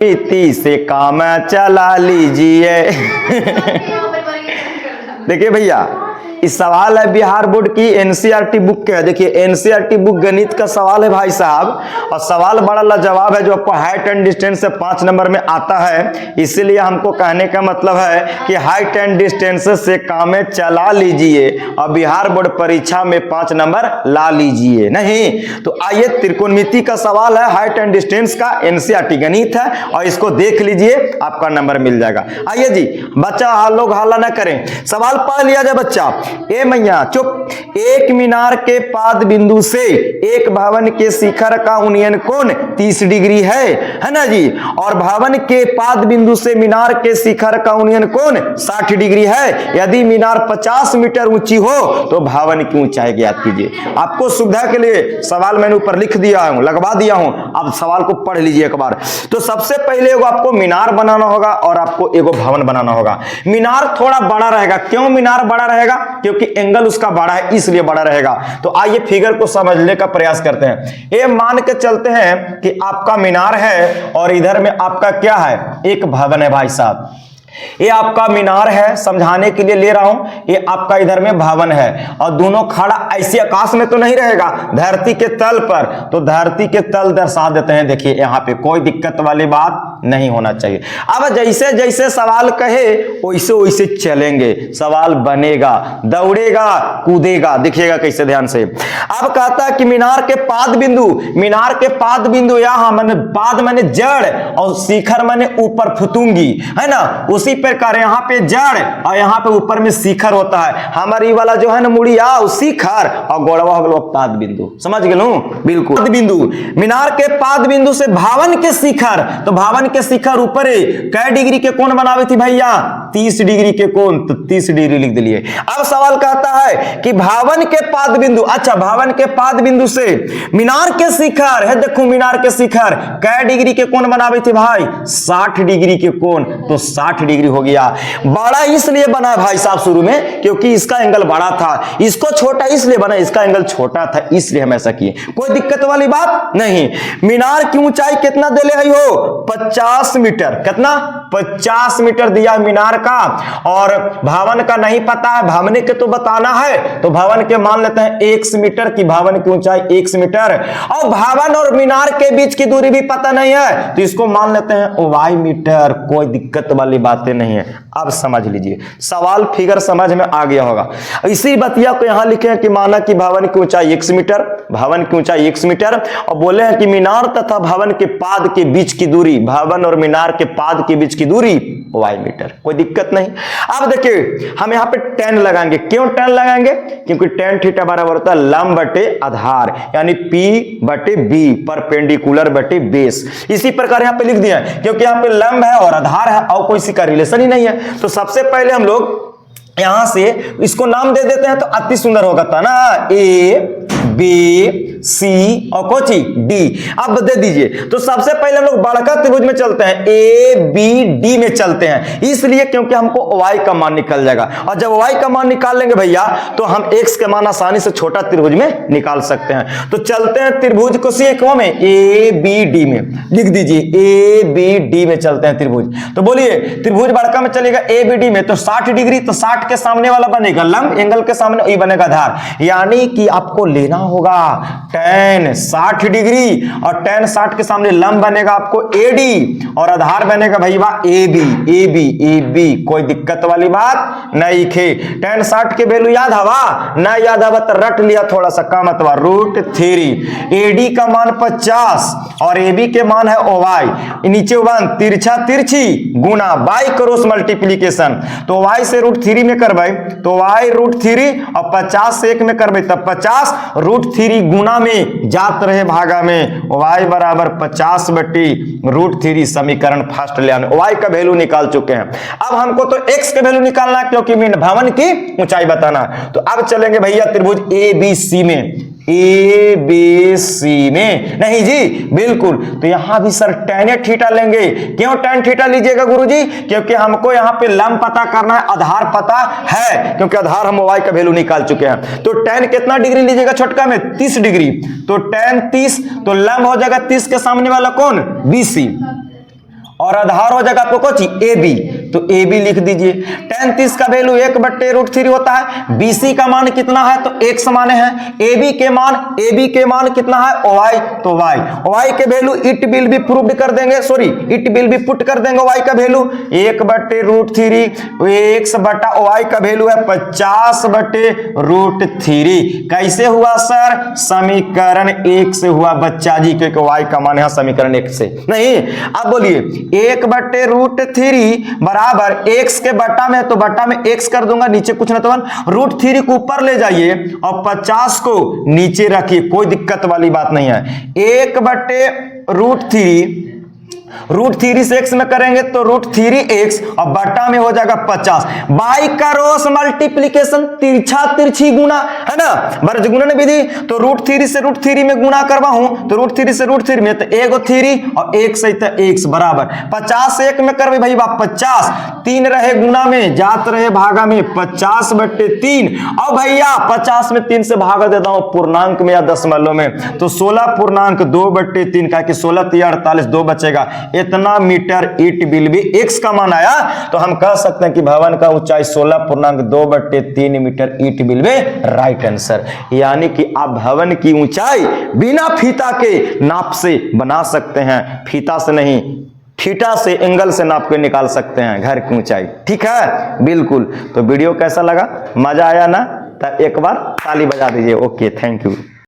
नीति से काम चला लीजिए। देखिए भैया, इस सवाल है बिहार बोर्ड की एनसीईआरटी बुक के है। देखिए एनसीईआरटी बुक गणित का सवाल है भाई साहब, और सवाल बड़ा लाजवाब है जो आपको हाइट एंड डिस्टेंस से 5 नंबर में आता है। इसीलिए हमको कहने का मतलब है कि हाइट एंड डिस्टेंस से काम चला लीजिए और बिहार बोर्ड परीक्षा में 5 नंबर ला लीजिए। नहीं तो आइए, त्रिकोणमिति का सवाल है, हाइट एंड डिस्टेंस का, एनसीईआरटी गणित है, और इसको देख लीजिए, आपका नंबर मिल जाएगा। आइए जी, बच्चा लोग हल्ला ना करें, सवाल पढ़ लिया जाए बच्चा। ए मैया चुप। एक मीनार के पाद बिंदु से एक भवन के शिखर का उन्नयन कोण 30 डिग्री है ना जी, और भवन के पाद बिंदु से मीनार के शिखर का उन्नयन कोण 60 डिग्री है। यदि मीनार 50 मीटर ऊंची हो तो भवन की ऊंचाई ज्ञात कीजिए। आपको सुविधा के लिए सवाल मैंने ऊपर लिख दिया हूं, लगवा दिया हूं, अब सवाल को पढ़ लीजिए एक बार। तो सबसे पहले आपको मीनार बनाना होगा और आपको एगो भवन बनाना होगा। मीनार थोड़ा बड़ा रहेगा। क्यों मीनार बड़ा रहेगा? क्योंकि एंगल उसका बड़ा है, इसलिए बड़ा रहेगा। तो आइए फिगर को समझने का प्रयास करते हैं। ये मान के चलते हैं कि आपका मीनार है और इधर में आपका क्या है, एक भवन है भाई साहब। ये आपका मीनार है, समझाने के लिए ले रहा हूं, ये आपका इधर में भवन है, और दोनों खड़ा ऐसे आकाश में तो नहीं रहेगा, धरती के तल पर। तो धरती के तल दर्शा देते हैं। देखिए यहां पे कोई दिक्कत वाली बात नहीं होना चाहिए। अब जैसे जैसे सवाल कहे वैसे वैसे चलेंगे, सवाल बनेगा, दौड़ेगा, कूदेगा। देखिएगा कैसे, ध्यान से। अब कहता है कि मीनार के पाद बिंदु, मीनार के पाद बिंदु यहां मैंने पाद मैंने जड़ और शिखर मैंने ऊपर फुतूंगी, है ना। उसी प्रकार यहाँ पे जड़ और यहाँ पे ऊपर में शिखर होता है। हमारी वाला जो है ना मुड़िया, शिखर, और गोड़वा हो गया पाद बिंदु। समझ गए बिल्कुल। पाद बिंदु, मीनार के पाद बिंदु से भवन के शिखर, तो भवन के शिखर ऊपर कै डिग्री के कोण बनावे थी भैया? 30 डिग्री के कोण, तो 30 डिग्री लिख दिए। अब सवाल कहता है कि भवन के पाद बिंदु, अच्छा भवन के पाद बिंदु से मीनार के शिखर है, देखो मीनार के शिखर कै डिग्री के कोण बनावे थी भाई? 60 डिग्री के कोण, तो 60 डिग्री हो गया। बड़ा इसलिए बना भाई साहब शुरू में क्योंकि इसका एंगल बड़ा था, इसको छोटा इसलिए बना, इसका एंगल छोटा था इसलिए हम ऐसा किए। कोई दिक्कत वाली बात नहीं। मीनार की ऊंचाई कितना देले है हो? 50 मीटर। कितना? 50 मीटर दिया मीनार का, और भवन का नहीं पता है, भवन के तो बताना है, तो भवन के मान लेते हैं 1 मीटर की, भवन की ऊंचाई 1 मीटर, और भवन और मीनार के बीच की दूरी भी पता नहीं है, तो इसको मान लेते हैं वाई मीटर। कोई दिक्कत वाली बातें नहीं है। अब समझ लीजिए, सवाल फिगर समझ में आ गया होगा। इसी बतिया को यहां लिखे हैं कि माना कि भवन की ऊंचाई 1 मीटर, भवन की ऊंचाई 1 मीटर, और बोले हैं कि मीनार तथा भवन के पाद के बीच की दूरी, भवन और मीनार के पाद के बीच की दूरी वाई मीटर। कोई दिक्कत नहीं। अब देखिए हम यहां पे tan लगाएंगे। क्यों tan लगाएंगे? क्योंकि tan थीटा बराबर होता है लंब बटे आधार, यानी P बटे B, परपेंडिकुलर बटे बेस। इसी प्रकार यहां पे लिख दिया क्योंकि यहां पे लंब है और आधार है और कोई सी का रिलेशन ही नहीं है। तो सबसे पहले हम लोग यहां से इसको नाम दे देते हैं, तो अति सुंदर होगा था ना, A B C और कोची D। अब दे दीजिए। तो सबसे पहले हम लोग बड़का त्रिभुज में चलते हैं, A B D में चलते हैं, इसलिए क्योंकि हमको y का मान निकल जाएगा, और जब y का मान निकाल लेंगे भैया तो हम x के मान आसानी से छोटा त्रिभुज में निकाल सकते हैं। तो चलते हैं त्रिभुज को सीखो में, A B D में लिख दीजिए, A B D में चलते हैं त्रिभुज। तो बोलिए त्रिभुज बड़का में चलेगा A B D में, तो 60 डिग्री, तो 60 के सामने वाला बनेगा लंब, एंगल के सामने ये बनेगा आधार, यानी कि आपको लेना होगा tan 60 डिग्री, और tan 60 के सामने लंब बनेगा आपको AD, और आधार बनेगा भैया AB। कोई दिक्कत वाली बात नहीं खे। tan 60 के वैल्यू याद हवा? ना याद हवा तो रट लिया थोड़ा सा, का मतलब √3। AD का मान 50 और AB के मान है OY, नीचे 1 तिरछा तिरछी गुना बाई क्रॉस मल्टीप्लीकेशन, तो y से √3 में करबे तो y √3, और 50 से 1 में करबे तब 50, √3 गुना में जात रहे भागा में, y बराबर 50 बटी √3। समीकरण फर्स्ट ले आने, y का वैल्यू निकाल चुके हैं। अब हमको तो x का वैल्यू निकालना है क्योंकि भवन की ऊंचाई बताना। तो अब चलेंगे भैया त्रिभुज ABC में, ABC में नहीं जी बिल्कुल। तो यहां भी सर tan थीटा लेंगे। क्यों tan थीटा लीजिएगा गुरुजी? क्योंकि हमको यहां पे लंब पता करना है, आधार पता है, क्योंकि आधार हम y का वैल्यू निकाल चुके हैं। तो tan कितना डिग्री लीजिएगा छोटका में? 30 डिग्री। तो tan 30, तो लंब हो जाएगा 30 के सामने वाला कौन? BC, और आधार हो जाएगा आपको कौन ए बी, तो ए बी लिख दीजिए। tan 30 का वैल्यू 1/√3 होता है। BC का मान कितना है, तो x माने हैं। AB के मान कितना है, y, तो y के value it will be proved कर देंगे, sorry it will be put कर देंगे y का वैल्यू 1/√3, x बटा y का वैल्यू है 50/√3। कैसे हुआ सर, समीकरण 1 से हुआ बच्चा जी, क्योंकि y का मान है समीकरण 1 से नहीं। अब बोलिए 1/√3 बराबर x के बटा में, तो बटा में x कर दूंगा, नीचे कुछ ना तो √3 को ऊपर ले जाइए और 50 को नीचे रखिए, कोई दिक्कत वाली बात नहीं है। 1/√3 √3 से x में करेंगे तो √3x और बटा में हो जाएगा 50। बाई क्रॉस मल्टीप्लीकेशन, तिरछा तिरछी गुना है ना, वर्गगुणन विधि, तो √3 से √3 में गुना करवाऊं तो √3 से √3 में तो एगो 3 और 1 से x बराबर 50 से 1 में करवे भाई 50, 3 रहे गुना में, जात रहे भागा में, 50/3। अब भैया 50 में 3 से भागा देता हूं पूर्णांक में या दशमलव में, तो 16.2/3 का कि 16 × 48 2 बचेगा। इतना मीटर ईट बिल भी x का मान आया, तो हम कह सकते हैं कि भवन का ऊंचाई 16.2/3 मीटर ईट बिल में राइट आंसर। यानी कि आप भवन की ऊंचाई बिना फीता के नाप से बना सकते हैं, फीता से नहीं, थीटा से, एंगल से नाप के निकाल सकते हैं घर की ऊंचाई। ठीक है, बिल्कुल। तो वीडियो कैसा लगा, मजा आया ना, तो एक बार ताली बजा दीजिए। Okay, thank you.